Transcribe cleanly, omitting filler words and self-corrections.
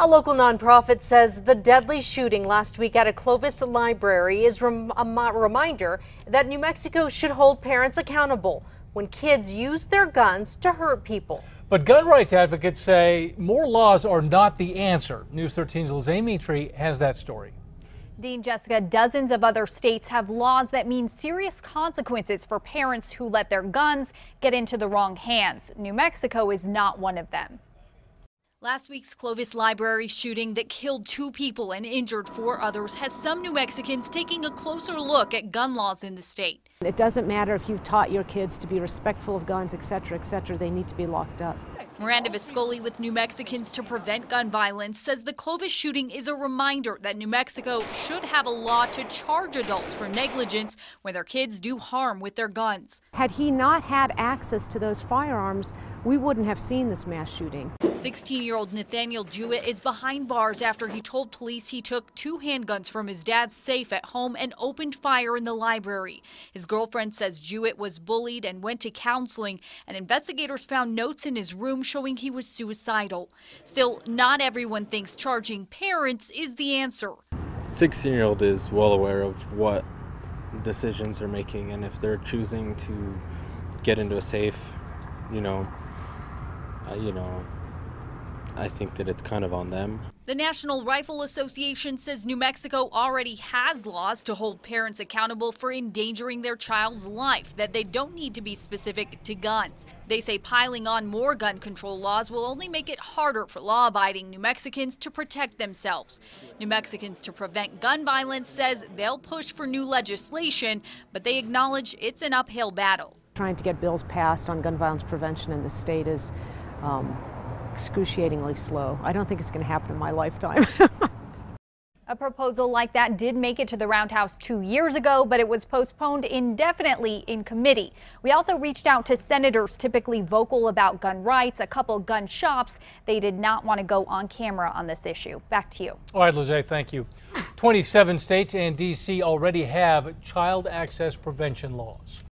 A local nonprofit says the deadly shooting last week at a Clovis library is a reminder that New Mexico should hold parents accountable when kids use their guns to hurt people. But gun rights advocates say more laws are not the answer. News 13's Lizzie Mitri has that story. Dean, Jessica, dozens of other states have laws that mean serious consequences for parents who let their guns get into the wrong hands. New Mexico is not one of them. Last week's Clovis library shooting that killed 2 people and injured 4 others has some New Mexicans taking a closer look at gun laws in the state. It doesn't matter if you've taught your kids to be respectful of guns, etc., they need to be locked up. Miranda Viscoli with New Mexicans to Prevent Gun Violence says the Clovis shooting is a reminder that New Mexico should have a law to charge adults for negligence when their kids do harm with their guns. Had he not had access to those firearms, we wouldn't have seen this mass shooting. 16-year-old Nathaniel Jewett is behind bars after he told police he took 2 handguns from his dad's safe at home and opened fire in the library. His girlfriend says Jewett was bullied and went to counseling, and investigators found notes in his room showing he was suicidal. Still, not everyone thinks charging parents is the answer. 16-year-old is well aware of what decisions they're making, and if they're choosing to get into a safe, I think that it's kind of on them. The National Rifle Association says New Mexico already has laws to hold parents accountable for endangering their child's life, that they don't need to be specific to guns. They say piling on more gun control laws will only make it harder for law-abiding New Mexicans to protect themselves. New Mexicans to Prevent Gun Violence says they'll push for new legislation, but they acknowledge it's an uphill battle. Trying to get bills passed on gun violence prevention in the state is excruciatingly slow. I don't think it's going to happen in my lifetime. A proposal like that did make it to the Roundhouse 2 years ago, but it was postponed indefinitely in committee. We also reached out to senators typically vocal about gun rights, a couple gun shops. They did not want to go on camera on this issue. Back to you. All right, Lizzie, thank you. 27 states and D.C. already have child access prevention laws.